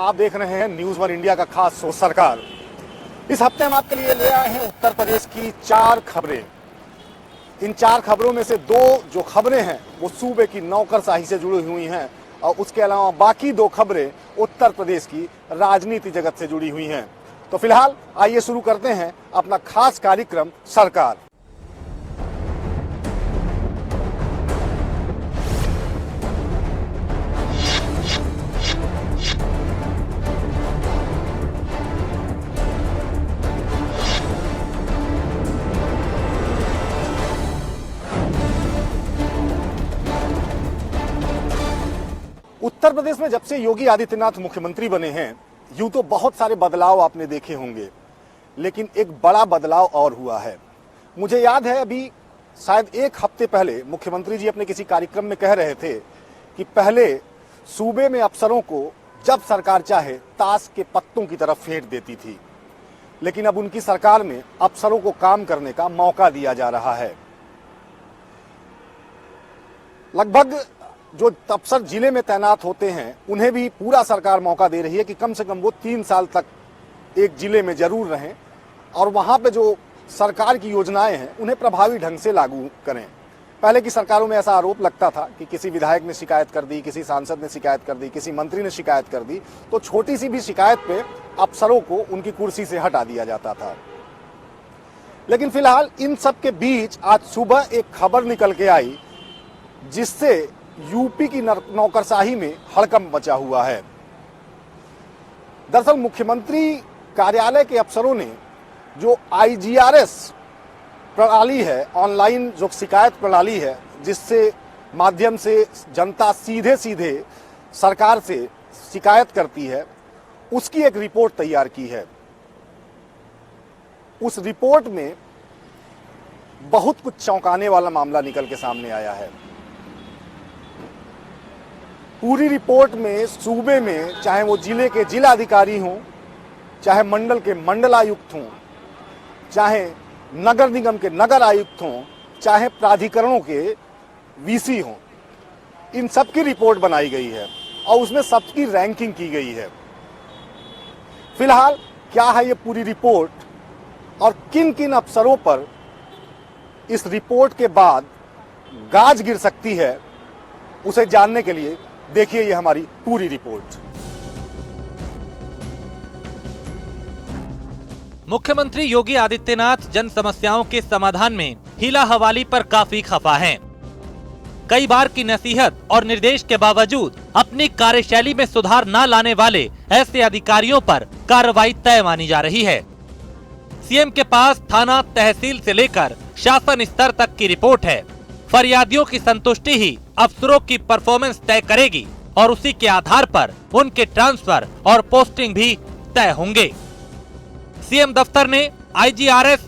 आप देख रहे हैं न्यूज़ वन इंडिया का खास शो सरकार। इस हफ्ते हम आपके लिए ले आए हैं उत्तर प्रदेश की 4 खबरें। इन 4 खबरों में से 2 जो खबरें हैं वो सूबे की नौकरशाही से जुड़ी हुई हैं और उसके अलावा बाकी 2 खबरें उत्तर प्रदेश की राजनीति जगत से जुड़ी हुई हैं। तो फिलहाल आइए शुरू करते हैं अपना खास कार्यक्रम सरकार। उत्तर प्रदेश में जब से योगी आदित्यनाथ मुख्यमंत्री बने हैं यूं तो बहुत सारे बदलाव आपने देखे होंगे, लेकिन एक बड़ा बदलाव और हुआ है। मुझे याद है अभी शायद 1 हफ्ते पहले मुख्यमंत्री जी अपने किसी कार्यक्रम में कह रहे थे कि पहले सूबे में अफसरों को जब सरकार चाहे ताश के पत्तों की तरफ फेंट देती थी, लेकिन अब उनकी सरकार में अफसरों को काम करने का मौका दिया जा रहा है। लगभग जो अफसर जिले में तैनात होते हैं उन्हें भी पूरा सरकार मौका दे रही है कि कम से कम वो 3 साल तक एक जिले में जरूर रहें और वहां पे जो सरकार की योजनाएं हैं उन्हें प्रभावी ढंग से लागू करें। पहले की सरकारों में ऐसा आरोप लगता था कि किसी विधायक ने शिकायत कर दी, किसी सांसद ने शिकायत कर दी, किसी मंत्री ने शिकायत कर दी तो छोटी सी भी शिकायत पे अफसरों को उनकी कुर्सी से हटा दिया जाता था। लेकिन फिलहाल इन सब के बीच आज सुबह एक खबर निकल के आई जिससे यूपी की नौकरशाही में हड़कंप मचा हुआ है। दरअसल मुख्यमंत्री कार्यालय के अफसरों ने जो IGRS प्रणाली है, ऑनलाइन जो शिकायत प्रणाली है जिससे माध्यम से जनता सीधे सीधे सरकार से शिकायत करती है, उसकी एक रिपोर्ट तैयार की है। उस रिपोर्ट में बहुत कुछ चौंकाने वाला मामला निकल के सामने आया है। पूरी रिपोर्ट में सूबे में चाहे वो जिले के जिलाधिकारी हों, चाहे मंडल के मंडलायुक्त हों, चाहे नगर निगम के नगर आयुक्त हों, चाहे प्राधिकरणों के VC हों, इन सब की रिपोर्ट बनाई गई है और उसमें सबकी रैंकिंग की गई है। फिलहाल क्या है ये पूरी रिपोर्ट और किन किन अफसरों पर इस रिपोर्ट के बाद गाज गिर सकती है, उसे जानने के लिए देखिए ये हमारी पूरी रिपोर्ट। मुख्यमंत्री योगी आदित्यनाथ जन समस्याओं के समाधान में हीला हवाली पर काफी खफा हैं। कई बार की नसीहत और निर्देश के बावजूद अपनी कार्यशैली में सुधार न लाने वाले ऐसे अधिकारियों पर कार्रवाई तय मानी जा रही है। सीएम के पास थाना तहसील से लेकर शासन स्तर तक की रिपोर्ट है। फरियादियों की संतुष्टि ही अफसरों की परफॉर्मेंस तय करेगी और उसी के आधार पर उनके ट्रांसफर और पोस्टिंग भी तय होंगे। सीएम दफ्तर ने IGRS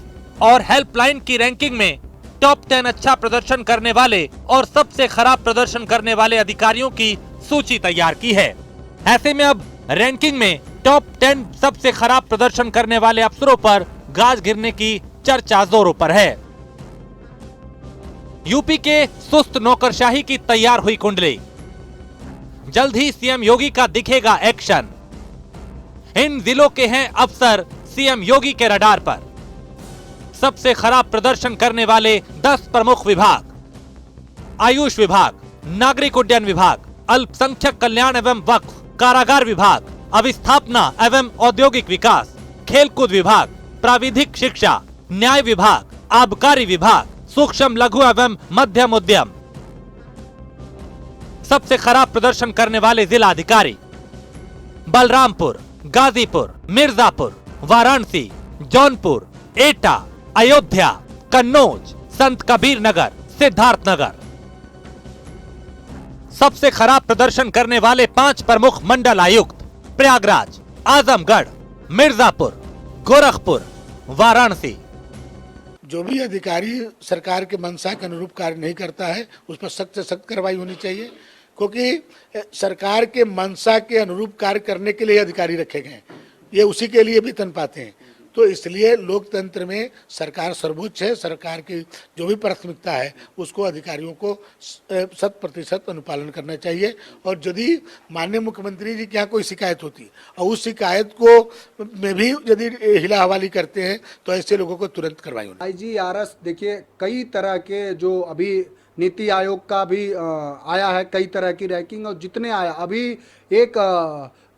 और हेल्पलाइन की रैंकिंग में टॉप 10 अच्छा प्रदर्शन करने वाले और सबसे खराब प्रदर्शन करने वाले अधिकारियों की सूची तैयार की है। ऐसे में अब रैंकिंग में टॉप 10 सबसे खराब प्रदर्शन करने वाले अफसरों पर गाज गिरने की चर्चा जोरों पर है। यूपी के सुस्त नौकरशाही की तैयार हुई कुंडली। जल्द ही सीएम योगी का दिखेगा एक्शन। इन जिलों के हैं अफसर सीएम योगी के रडार पर। सबसे खराब प्रदर्शन करने वाले 10 प्रमुख विभाग: आयुष विभाग, नागरिक उड्डयन विभाग, अल्पसंख्यक कल्याण एवं वक्फ, कारागार विभाग, अविस्थापना एवं औद्योगिक विकास, खेलकूद विभाग, प्राविधिक शिक्षा, न्याय विभाग, आबकारी विभाग, सूक्ष्म लघु एवं मध्यम उद्यम। सबसे खराब प्रदर्शन करने वाले जिला अधिकारी: बलरामपुर, गाजीपुर, मिर्जापुर, वाराणसी, जौनपुर, एटा, अयोध्या, कन्नौज, संत कबीर नगर, सिद्धार्थ नगर। सबसे खराब प्रदर्शन करने वाले 5 प्रमुख मंडल आयुक्त: प्रयागराज, आजमगढ़, मिर्जापुर, गोरखपुर, वाराणसी। जो भी अधिकारी सरकार के मंशा के अनुरूप कार्य नहीं करता है उस पर सख्त से सख्त कार्रवाई होनी चाहिए, क्योंकि सरकार के मंशा के अनुरूप कार्य करने के लिए अधिकारी रखे गए हैं, ये उसी के लिए वेतन पाते हैं। तो इसलिए लोकतंत्र में सरकार सर्वोच्च है, सरकार की जो भी प्राथमिकता है उसको अधिकारियों को 100% अनुपालन करना चाहिए। और यदि माननीय मुख्यमंत्री जी के यहाँ कोई शिकायत होती है और उस शिकायत को में भी यदि हिला हवाली करते हैं तो ऐसे लोगों को तुरंत कार्रवाई होनी। IGRS देखिए कई तरह के जो अभी नीति आयोग का भी आया है, कई तरह की रैंकिंग, और जितने आया अभी एक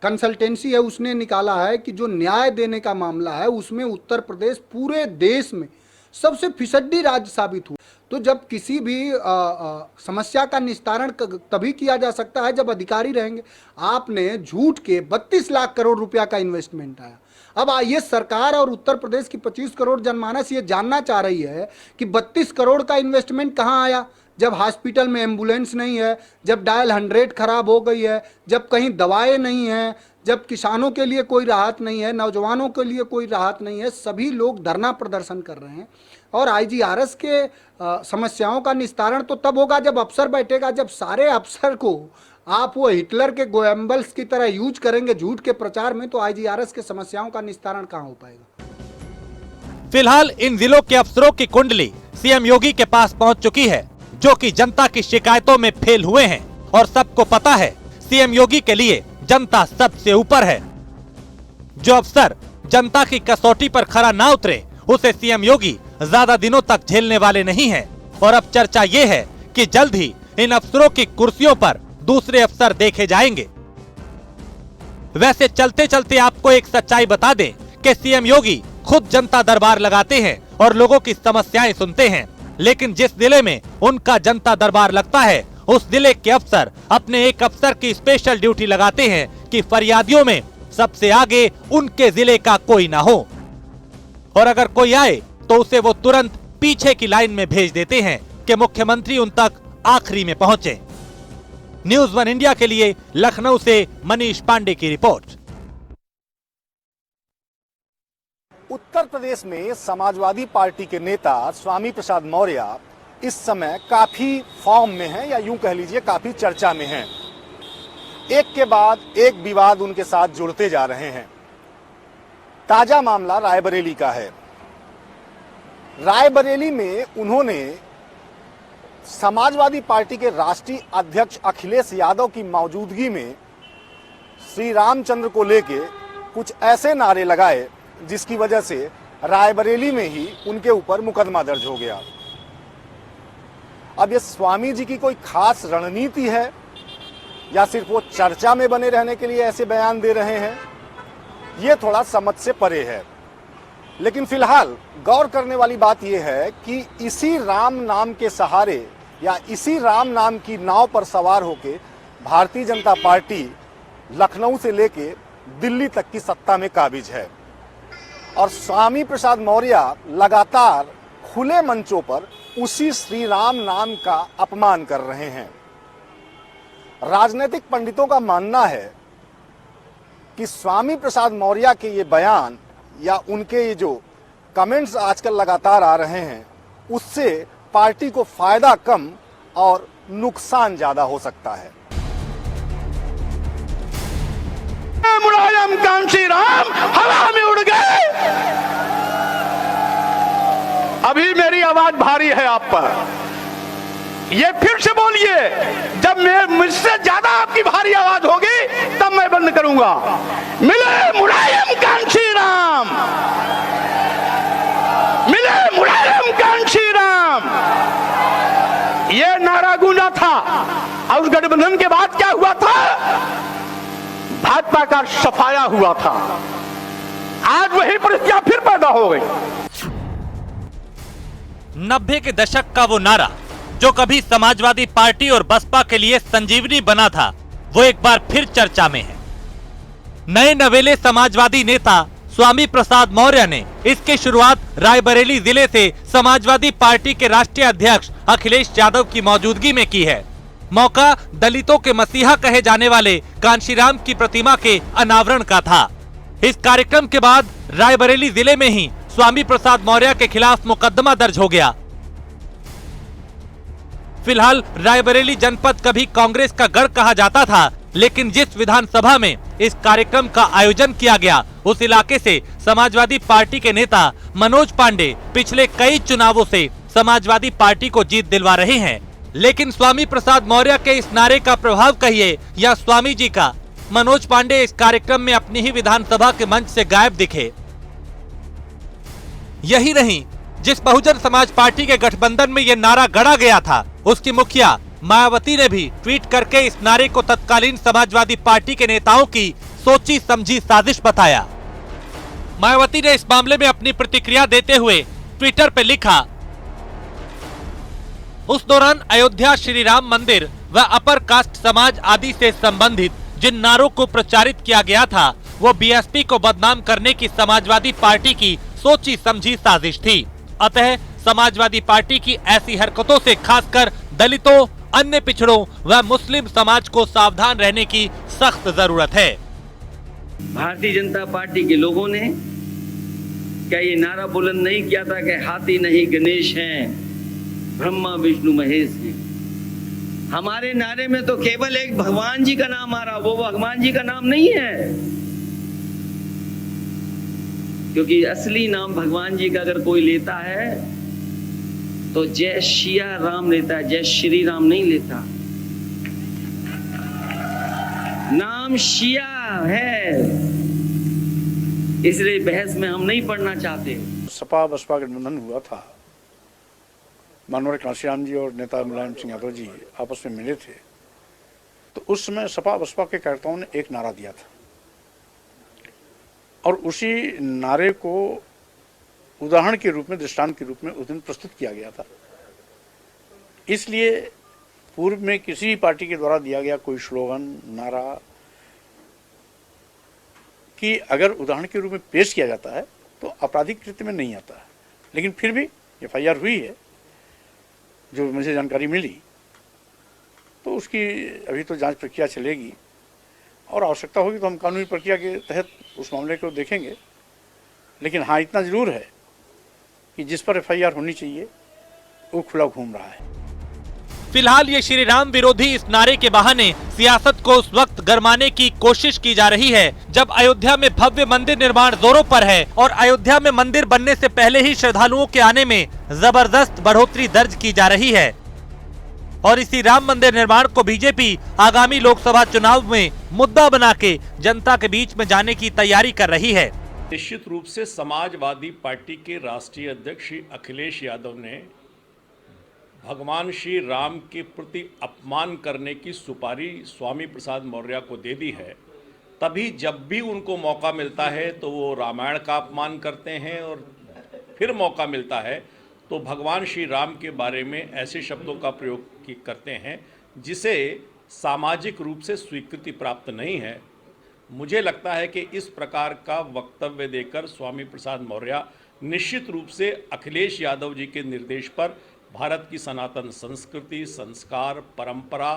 कंसल्टेंसी है उसने निकाला है कि जो न्याय देने का मामला है उसमें उत्तर प्रदेश पूरे देश में सबसे फिसड्डी राज्य साबित हुआ। तो जब किसी भी समस्या का निस्तारण तभी किया जा सकता है जब अधिकारी रहेंगे। आपने झूठ के 32 लाख करोड़ रुपया का इन्वेस्टमेंट आया। अब ये सरकार और उत्तर प्रदेश की 25 करोड़ जनमानस ये जानना चाह रही है कि 32 करोड़ का इन्वेस्टमेंट कहाँ आया, जब हॉस्पिटल में एम्बुलेंस नहीं है, जब डायल 100 खराब हो गई है, जब कहीं दवाएं नहीं हैं, जब किसानों के लिए कोई राहत नहीं है, नौजवानों के लिए कोई राहत नहीं है। सभी लोग धरना प्रदर्शन कर रहे हैं। और IGRS के समस्याओं का निस्तारण तो तब होगा जब अफसर बैठेगा, जब सारे अफसर को आप वो हिटलर के गोएम्बल्स की तरह यूज करेंगे झूठ के प्रचार में, तो IGRS के समस्याओं का निस्तारण कहाँ हो पाएगा। फिलहाल इन जिलों के अफसरों की कुंडली CM योगी के पास पहुंच चुकी है, जो कि जनता की शिकायतों में फेल हुए हैं। और सबको पता है CM योगी के लिए जनता सबसे ऊपर है। जो अफसर जनता की कसौटी पर खरा ना उतरे उसे CM योगी ज्यादा दिनों तक झेलने वाले नहीं हैं। और अब चर्चा ये है कि जल्द ही इन अफसरों की कुर्सियों पर दूसरे अफसर देखे जाएंगे। वैसे चलते चलते आपको एक सच्चाई बता दें कि CM योगी खुद जनता दरबार लगाते हैं और लोगों की समस्याएं सुनते हैं, लेकिन जिस जिले में उनका जनता दरबार लगता है उस जिले के अफसर अपने एक अफसर की स्पेशल ड्यूटी लगाते हैं कि फरियादियों में सबसे आगे उनके जिले का कोई ना हो, और अगर कोई आए तो उसे वो तुरंत पीछे की लाइन में भेज देते हैं कि मुख्यमंत्री उन तक आखिरी में पहुंचे। न्यूज़ 1 इंडिया के लिए लखनऊ से मनीष पांडे की रिपोर्ट। उत्तर प्रदेश में समाजवादी पार्टी के नेता स्वामी प्रसाद मौर्य इस समय काफी फॉर्म में हैं, या यूं कह लीजिए काफी चर्चा में हैं। एक के बाद एक विवाद उनके साथ जुड़ते जा रहे हैं। ताजा मामला रायबरेली का है। रायबरेली में उन्होंने समाजवादी पार्टी के राष्ट्रीय अध्यक्ष अखिलेश यादव की मौजूदगी में श्री रामचंद्र को लेके कुछ ऐसे नारे लगाए जिसकी वजह से रायबरेली में ही उनके ऊपर मुकदमा दर्ज हो गया। अब ये स्वामी जी की कोई खास रणनीति है या सिर्फ वो चर्चा में बने रहने के लिए ऐसे बयान दे रहे हैं, ये थोड़ा समझ से परे है। लेकिन फिलहाल गौर करने वाली बात यह है कि इसी राम नाम के सहारे या इसी राम नाम की नाव पर सवार होके भारतीय जनता पार्टी लखनऊ से लेके दिल्ली तक की सत्ता में काबिज है। और स्वामी प्रसाद मौर्य लगातार खुले मंचों पर उसी श्री राम नाम का अपमान कर रहे हैं। राजनीतिक पंडितों का मानना है कि स्वामी प्रसाद मौर्य के ये बयान या उनके ये जो कमेंट्स आजकल लगातार आ रहे हैं उससे पार्टी को फायदा कम और नुकसान ज्यादा हो सकता है। मुलायम कांशी राम हवा में उड़ गए। अभी मेरी आवाज भारी है आप पर, ये फिर से बोलिए। जब मुझसे ज्यादा आपकी भारी आवाज होगी तब मैं बंद करूंगा। मिले मुलायम कांशी राम, मिले मुलायम कांशी राम, ये नारा गूंजा था। और उस गठबंधन के बाद क्या हुआ था? भाजपा का सफाया हुआ था। आज वही परिस्थितियां फिर पैदा हो गई। 90 के दशक का वो नारा जो कभी समाजवादी पार्टी और बसपा के लिए संजीवनी बना था, वो एक बार फिर चर्चा में है। नए नवेले समाजवादी नेता स्वामी प्रसाद मौर्य ने इसकी शुरुआत रायबरेली जिले से समाजवादी पार्टी के राष्ट्रीय अध्यक्ष अखिलेश यादव की मौजूदगी में की है। मौका दलितों के मसीहा कहे जाने वाले कांशीराम की प्रतिमा के अनावरण का था। इस कार्यक्रम के बाद रायबरेली जिले में ही स्वामी प्रसाद मौर्य के खिलाफ मुकदमा दर्ज हो गया। फिलहाल रायबरेली जनपद कभी कांग्रेस का गढ़ कहा जाता था, लेकिन जिस विधानसभा में इस कार्यक्रम का आयोजन किया गया उस इलाके से समाजवादी पार्टी के नेता मनोज पांडे पिछले कई चुनावों से समाजवादी पार्टी को जीत दिलवा रहे हैं। लेकिन स्वामी प्रसाद मौर्य के इस नारे का प्रभाव कहिए या स्वामी जी का, मनोज पांडे इस कार्यक्रम में अपनी ही विधानसभा के मंच से गायब दिखे। यही नहीं, जिस बहुजन समाज पार्टी के गठबंधन में ये नारा गढ़ा गया था, उसकी मुखिया मायावती ने भी ट्वीट करके इस नारे को तत्कालीन समाजवादी पार्टी के नेताओं की सोची समझी साजिश बताया। मायावती ने इस मामले में अपनी प्रतिक्रिया देते हुए ट्विटर पर लिखा, उस दौरान अयोध्या श्री राम मंदिर व अपर कास्ट समाज आदि से संबंधित जिन नारों को प्रचारित किया गया था वो बीएसपी को बदनाम करने की समाजवादी पार्टी की सोची समझी साजिश थी। अतः समाजवादी पार्टी की ऐसी हरकतों से खासकर दलितों, अन्य पिछड़ों व मुस्लिम समाज को सावधान रहने की सख्त जरूरत है। भारतीय जनता पार्टी के लोगों ने क्या ये नारा बुलंद नहीं किया था कि हाथी नहीं गणेश हैं, ब्रह्मा विष्णु महेश हैं। हमारे नारे में तो केवल एक भगवान जी का नाम आ रहा, वो भगवान जी का नाम नहीं है, क्योंकि असली नाम भगवान जी का अगर कोई लेता है तो जय शिया राम लेता है, जय श्री राम नहीं लेता। नाम शिया है, इसलिए बहस में हम नहीं पढ़ना चाहते। सपा बसपा गठबंधन हुआ था, माननीय कांशीराम जी और नेता मुलायम सिंह यादव जी आपस में मिले थे, तो उस समय सपा बसपा के कार्यकर्ताओं ने एक नारा दिया था और उसी नारे को उदाहरण के रूप में, दृष्टांत के रूप में उस दिन प्रस्तुत किया गया था। इसलिए पूर्व में किसी भी पार्टी के द्वारा दिया गया कोई स्लोगन, नारा कि अगर उदाहरण के रूप में पेश किया जाता है तो आपराधिक कृत्य में नहीं आता है। लेकिन फिर भी एफआईआर हुई है, जो मुझे जानकारी मिली, तो उसकी अभी तो जांच प्रक्रिया चलेगी और आवश्यकता होगी तो हम कानूनी प्रक्रिया के तहत उस मामले को देखेंगे। लेकिन हाँ, इतना जरूर है कि जिस पर एफआईआर होनी चाहिए वो खुला घूम रहा है। फिलहाल ये श्री राम विरोधी इस नारे के बहाने सियासत को उस वक्त गरमाने की कोशिश की जा रही है जब अयोध्या में भव्य मंदिर निर्माण जोरों पर है और अयोध्या में मंदिर बनने से पहले ही श्रद्धालुओं के आने में जबरदस्त बढ़ोतरी दर्ज की जा रही है। और इसी राम मंदिर निर्माण को बीजेपी आगामी लोकसभा चुनाव में मुद्दा बना के जनता के बीच में जाने की तैयारी कर रही है। निश्चित रूप से समाजवादी पार्टी के राष्ट्रीय अध्यक्ष श्री अखिलेश यादव ने भगवान श्री राम के प्रति अपमान करने की सुपारी स्वामी प्रसाद मौर्य को दे दी है। तभी जब भी उनको मौका मिलता है तो वो रामायण का अपमान करते हैं और फिर मौका मिलता है तो भगवान श्री राम के बारे में ऐसे शब्दों का प्रयोग करते हैं जिसे सामाजिक रूप से स्वीकृति प्राप्त नहीं है। मुझे लगता है कि इस प्रकार का वक्तव्य देकर स्वामी प्रसाद मौर्य निश्चित रूप से अखिलेश यादव जी के निर्देश पर भारत की सनातन संस्कृति, संस्कार, परंपरा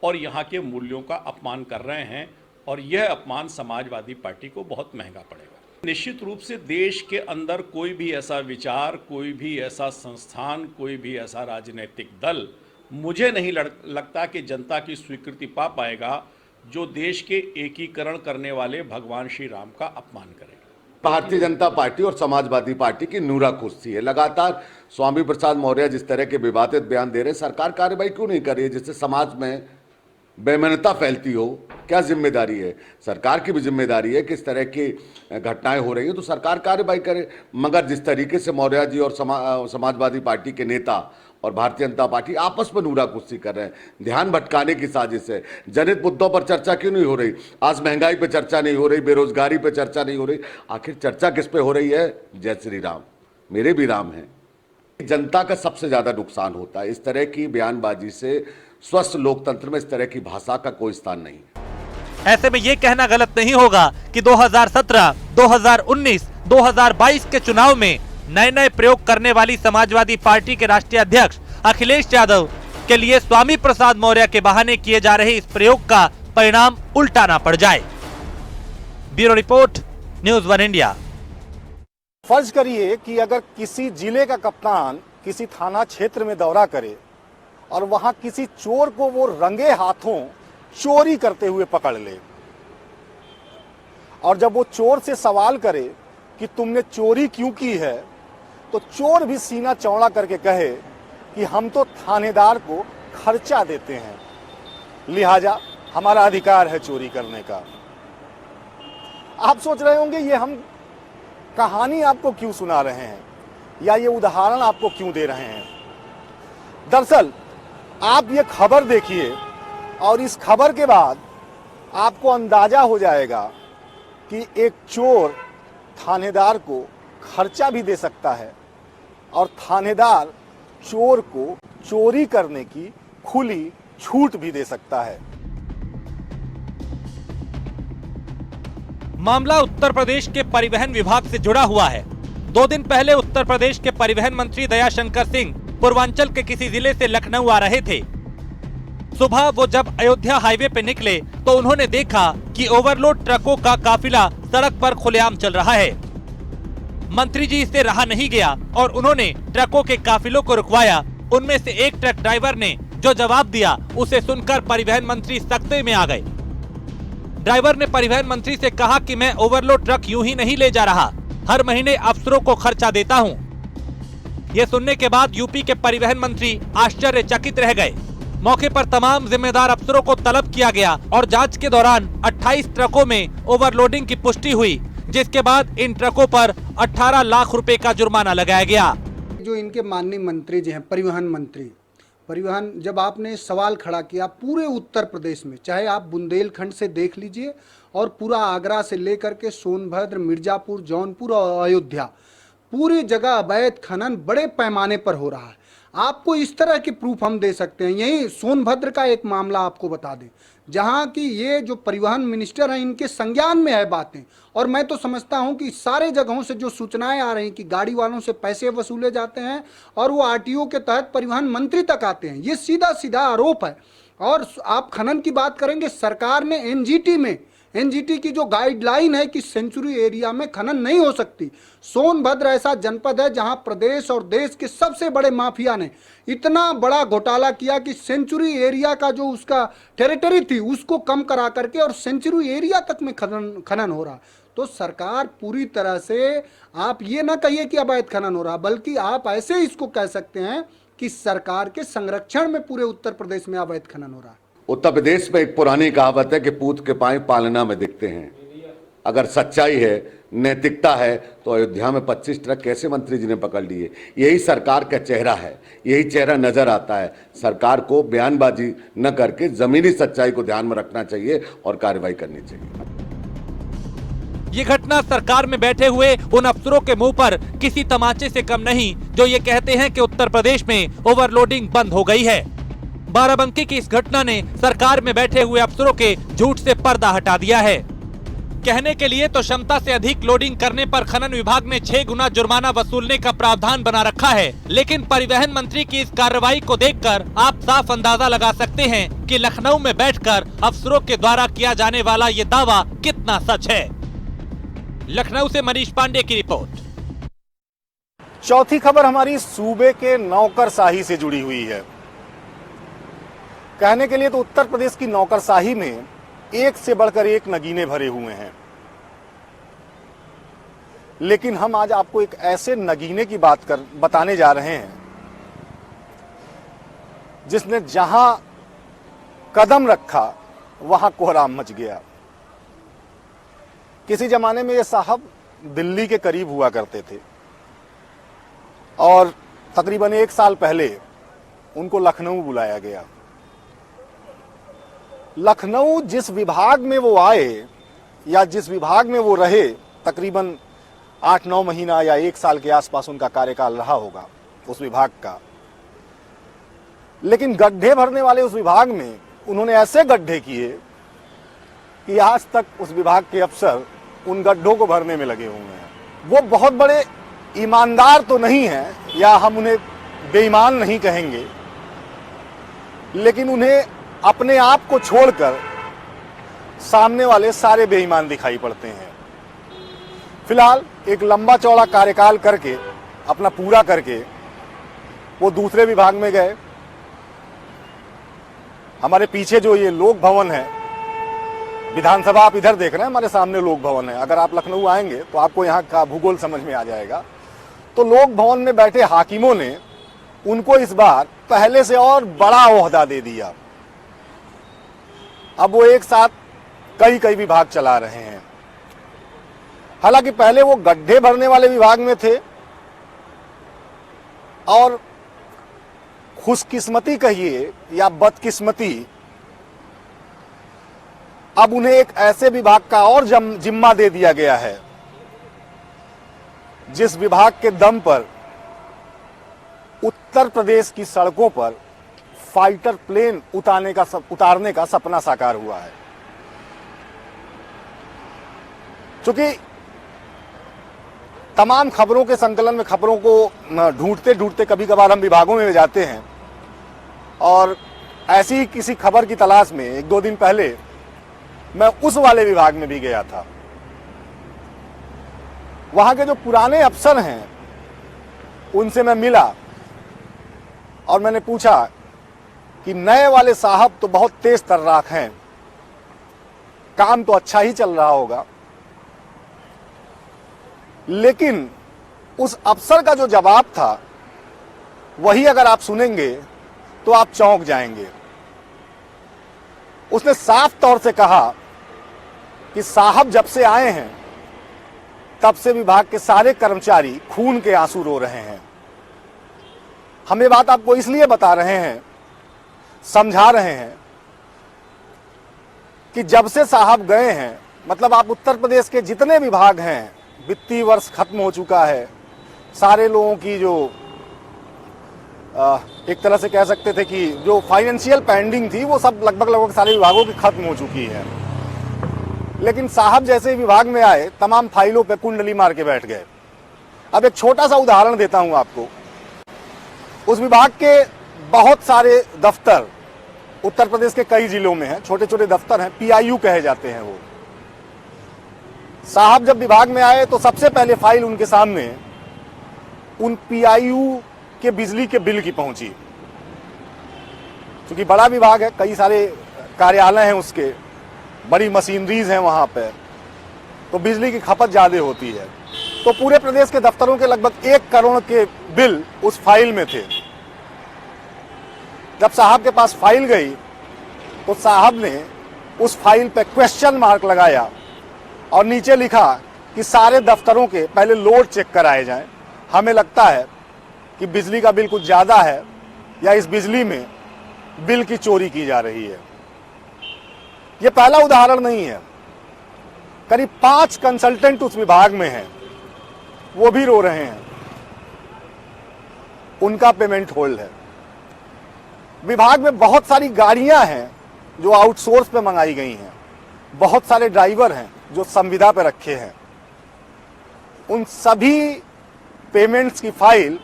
और यहाँ के मूल्यों का अपमान कर रहे हैं और यह अपमान समाजवादी पार्टी को बहुत महंगा पड़ेगा। निश्चित रूप से देश के अंदर कोई भी ऐसा विचार, कोई भी ऐसा संस्थान, कोई भी ऐसा राजनीतिक दल मुझे नहीं लगता कि जनता की स्वीकृति पा पाएगा जो देश के एकीकरण करने वाले भगवान श्री राम का अपमान करेगा। भारतीय जनता पार्टी और समाजवादी पार्टी की नूरा कुश्ती है। लगातार स्वामी प्रसाद मौर्य जिस तरह के विवादित बयान दे रहे हैं, सरकार कार्रवाई क्यों नहीं कर रही है जिससे समाज में बेमानता फैलती हो? क्या जिम्मेदारी है? सरकार की भी जिम्मेदारी है कि इस तरह की घटनाएं हो रही हैं तो सरकार कार्रवाई करे। मगर जिस तरीके से मौर्य जी और समाजवादी पार्टी के नेता और भारतीय जनता पार्टी आपस में नूरा कुश्ती कर रहे हैं, ध्यान भटकाने की साजिश है। जनहित मुद्दों पर चर्चा क्यों नहीं हो रही? आज महंगाई पे चर्चा नहीं हो रही, बेरोजगारी पे चर्चा नहीं हो रही, आखिर चर्चा किस पे हो रही है? जय श्री राम, मेरे भी राम हैं। जनता का सबसे ज्यादा नुकसान होता है इस तरह की बयानबाजी से। स्वस्थ लोकतंत्र में इस तरह की भाषा का कोई स्थान नहीं। ऐसे में ये कहना गलत नहीं होगा कि 2017, 2019, 2022 के चुनाव में नए नए प्रयोग करने वाली समाजवादी पार्टी के राष्ट्रीय अध्यक्ष अखिलेश यादव के लिए स्वामी प्रसाद मौर्य के बहाने किए जा रहे इस प्रयोग का परिणाम उल्टा ना पड़ जाए। Bureau report, news 1 India. फर्ज करिए कि अगर किसी जिले का कप्तान किसी थाना क्षेत्र में दौरा करे और वहां किसी चोर को वो रंगे हाथों चोरी करते हुए पकड़ ले, और जब वो चोर से सवाल करे कि तुमने चोरी क्यों की है, तो चोर भी सीना चौड़ा करके कहे कि हम तो थानेदार को खर्चा देते हैं, लिहाजा हमारा अधिकार है चोरी करने का। आप सोच रहे होंगे ये हम कहानी आपको क्यों सुना रहे हैं या ये उदाहरण आपको क्यों दे रहे हैं। दरअसल आप ये खबर देखिए और इस खबर के बाद आपको अंदाजा हो जाएगा कि एक चोर थानेदार को खर्चा भी दे सकता है और थानेदार चोर को चोरी करने की खुली छूट भी दे सकता है। मामला उत्तर प्रदेश के परिवहन विभाग से जुड़ा हुआ है। 2 दिन पहले उत्तर प्रदेश के परिवहन मंत्री दयाशंकर सिंह पूर्वांचल के किसी जिले से लखनऊ आ रहे थे। सुबह वो जब अयोध्या हाईवे पे निकले तो उन्होंने देखा कि ओवरलोड ट्रकों का काफिला सड़क पर खुलेआम चल रहा है। मंत्री जी इससे रहा नहीं गया और उन्होंने ट्रकों के काफिलों को रुकवाया। उनमें से एक ट्रक ड्राइवर ने जो जवाब दिया उसे सुनकर परिवहन मंत्री सख्ते में आ गए। ड्राइवर ने परिवहन मंत्री से कहा कि मैं ओवरलोड ट्रक यूं ही नहीं ले जा रहा, हर महीने अफसरों को खर्चा देता हूं। यह सुनने के बाद यूपी के परिवहन मंत्री आश्चर्यचकित रह गए। मौके पर तमाम जिम्मेदार अफसरों को तलब किया गया और जांच के दौरान 28 ट्रकों में ओवरलोडिंग की पुष्टि हुई, जिसके बाद इन ट्रकों पर 18 लाख रुपए का जुर्माना लगाया गया। जो इनके माननीय मंत्री जी हैं, परिवहन मंत्री, परिवहन, जब आपने सवाल खड़ा किया पूरे उत्तर प्रदेश में, चाहे आप बुंदेलखंड से देख लीजिए और पूरा आगरा से लेकर के सोनभद्र, मिर्जापुर, जौनपुर और अयोध्या, पूरी जगह अवैध खनन बड़े पैमाने पर हो रहा है। आपको इस तरह के प्रूफ हम दे सकते हैं। यही सोनभद्र का एक मामला आपको बता दें, जहां की ये जो परिवहन मिनिस्टर हैं इनके संज्ञान में है बातें, और मैं तो समझता हूं कि सारे जगहों से जो सूचनाएं आ रही कि गाड़ी वालों से पैसे वसूले जाते हैं और वो आरटीओ के तहत परिवहन मंत्री तक आते हैं, ये सीधा सीधा आरोप है। और आप खनन की बात करेंगे, सरकार ने एनजीटी की जो गाइडलाइन है कि सेंचुरी एरिया में खनन नहीं हो सकती। सोनभद्र ऐसा जनपद है जहां प्रदेश और देश के सबसे बड़े माफिया ने इतना बड़ा घोटाला किया कि सेंचुरी एरिया का जो उसका टेरिटरी थी उसको कम करा करके और सेंचुरी एरिया तक में खनन हो रहा। तो सरकार पूरी तरह से, आप ये ना कहिए कि अवैध खनन हो रहा, बल्कि आप ऐसे इसको कह सकते हैं कि सरकार के संरक्षण में पूरे उत्तर प्रदेश में अवैध खनन हो रहा है। उत्तर प्रदेश में एक पुरानी कहावत है कि पूत के पांव पालना में दिखते हैं। अगर सच्चाई है, नैतिकता है, तो अयोध्या में 25 ट्रक कैसे मंत्री जी ने पकड़ लिए? यही सरकार का चेहरा है, यही चेहरा नजर आता है। सरकार को बयानबाजी न करके जमीनी सच्चाई को ध्यान में रखना चाहिए और कार्रवाई करनी चाहिए। ये घटना सरकार में बैठे हुए उन अफसरों के मुंह पर किसी तमाचे से कम नहीं जो ये कहते हैं कि उत्तर प्रदेश में ओवरलोडिंग बंद हो गई है। बाराबंकी की इस घटना ने सरकार में बैठे हुए अफसरों के झूठ से पर्दा हटा दिया है। कहने के लिए तो क्षमता से अधिक लोडिंग करने पर खनन विभाग ने 6 गुना जुर्माना वसूलने का प्रावधान बना रखा है, लेकिन परिवहन मंत्री की इस कार्रवाई को देखकर आप साफ अंदाजा लगा सकते हैं कि लखनऊ में बैठकर अफसरों के द्वारा किया जाने वाला ये दावा कितना सच है। लखनऊ से मनीष पांडे की रिपोर्ट। चौथी खबर हमारी सूबे के नौकरशाही से जुड़ी हुई है। कहने के लिए तो उत्तर प्रदेश की नौकरशाही में एक से बढ़कर एक नगीने भरे हुए हैं, लेकिन हम आज आपको एक ऐसे नगीने की बताने जा रहे हैं जिसने जहां कदम रखा वहां कोहराम मच गया। किसी जमाने में ये साहब दिल्ली के करीब हुआ करते थे और तकरीबन 1 साल पहले उनको लखनऊ बुलाया गया। लखनऊ जिस विभाग में वो आए या जिस विभाग में वो रहे, तकरीबन 8-9 महीना या 1 साल के आसपास उनका कार्यकाल रहा होगा उस विभाग का, लेकिन गड्ढे भरने वाले उस विभाग में उन्होंने ऐसे गड्ढे किए कि आज तक उस विभाग के अफसर उन गड्ढों को भरने में लगे हुए हैं। वो बहुत बड़े ईमानदार तो नहीं हैं या हम उन्हें बेईमान नहीं कहेंगे, लेकिन उन्हें अपने आप को छोड़कर सामने वाले सारे बेईमान दिखाई पड़ते हैं। फिलहाल एक लंबा चौड़ा कार्यकाल करके, अपना पूरा करके वो दूसरे विभाग में गए हमारे पीछे जो ये लोक भवन है, विधानसभा आप इधर देख रहे हैं, हमारे सामने लोक भवन है। अगर आप लखनऊ आएंगे तो आपको यहाँ का भूगोल समझ में आ जाएगा। तो लोक भवन में बैठे हाकिमों ने उनको इस बार पहले से और बड़ा ओहदा दे दिया। अब वो एक साथ कई कई विभाग चला रहे हैं। हालांकि पहले वो गड्ढे भरने वाले विभाग में थे और खुशकिस्मती कहिए या बदकिस्मती, अब उन्हें एक ऐसे विभाग का और जिम्मा दे दिया गया है जिस विभाग के दम पर उत्तर प्रदेश की सड़कों पर फाइटर प्लेन उतारने का सपना साकार हुआ है। चूंकि तमाम खबरों के संकलन में खबरों को ढूंढते ढूंढते कभी कभार हम विभागों में जाते हैं और ऐसी ही किसी खबर की तलाश में एक दो दिन पहले मैं उस वाले विभाग में भी गया था। वहां के जो पुराने अफसर हैं उनसे मैं मिला और मैंने पूछा कि नए वाले साहब तो बहुत तेज तर्राक हैं, काम तो अच्छा ही चल रहा होगा, लेकिन उस अफसर का जो जवाब था वही अगर आप सुनेंगे तो आप चौंक जाएंगे। उसने साफ तौर से कहा कि साहब जब से आए हैं तब से विभाग के सारे कर्मचारी खून के आंसू रो रहे हैं। हम ये बात आपको इसलिए बता रहे हैं, समझा रहे हैं कि जब से साहब गए हैं, मतलब आप उत्तर प्रदेश के जितने विभाग हैं, वित्तीय वर्ष खत्म हो चुका है, सारे लोगों की जो एक तरह से कह सकते थे कि जो फाइनेंशियल पेंडिंग थी वो सब लगभग सारे विभागों की खत्म हो चुकी है। लेकिन साहब जैसे विभाग में आए तमाम फाइलों पे कुंडली मार के बैठ गए। अब एक छोटा सा उदाहरण देता हूं आपको। उस विभाग के बहुत सारे दफ्तर उत्तर प्रदेश के कई जिलों में हैं, छोटे छोटे दफ्तर हैं, पीआईयू कहे जाते हैं वो। साहब जब विभाग में आए तो सबसे पहले फाइल उनके सामने उन पीआईयू के बिजली के बिल की पहुंची। क्योंकि बड़ा विभाग है, कई सारे कार्यालय हैं, उसके बड़ी मशीनरीज हैं वहां पे, तो बिजली की खपत ज्यादा होती है। तो पूरे प्रदेश के दफ्तरों के लगभग 1 करोड़ के बिल उस फाइल में थे। जब साहब के पास फाइल गई तो साहब ने उस फाइल पे क्वेश्चन मार्क लगाया और नीचे लिखा कि सारे दफ्तरों के पहले लोड चेक कराए जाएं। हमें लगता है कि बिजली का बिल कुछ ज्यादा है या इस बिजली में बिल की चोरी की जा रही है। यह पहला उदाहरण नहीं है। करीब 5 कंसल्टेंट उस विभाग में हैं, वो भी रो रहे हैं, उनका पेमेंट होल्ड है। विभाग में बहुत सारी गाड़ियां हैं जो आउटसोर्स पे मंगाई गई हैं, बहुत सारे ड्राइवर हैं जो संविदा पे रखे हैं। उन सभी पेमेंट्स की फाइल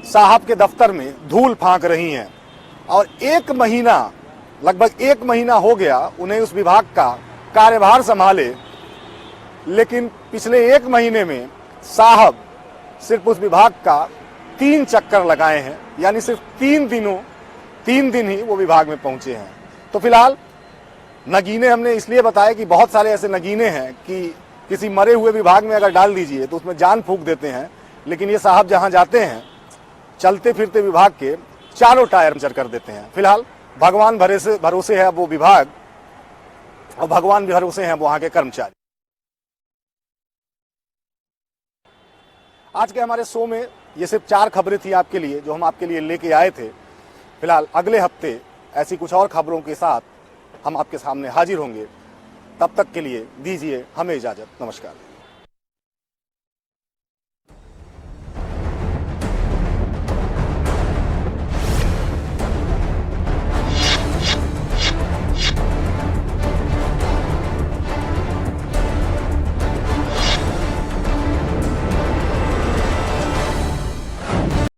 साहब के दफ्तर में धूल फांक रही हैं और लगभग एक महीना हो गया उन्हें उस विभाग का कार्यभार संभाले, लेकिन पिछले 1 महीने में साहब सिर्फ उस विभाग का 3 चक्कर लगाए हैं, यानी सिर्फ 3 दिन ही वो विभाग में पहुंचे हैं। तो फिलहाल नगीने हमने इसलिए बताया कि बहुत सारे ऐसे नगीने हैं कि किसी मरे हुए विभाग में अगर डाल दीजिए तो उसमें जान फूंक देते हैं, लेकिन ये साहब जहां जाते हैं चलते फिरते विभाग के चारों टायर पंचर कर देते हैं। फिलहाल भगवान भरोसे है वो विभाग और भगवान भरोसे हैं वहां के कर्मचारी। आज के हमारे शो में ये सिर्फ 4 खबरें थी आपके लिए, जो हम आपके लिए लेके आए थे। फिलहाल अगले हफ्ते ऐसी कुछ और खबरों के साथ हम आपके सामने हाजिर होंगे। तब तक के लिए दीजिए हमें इजाजत। नमस्कार।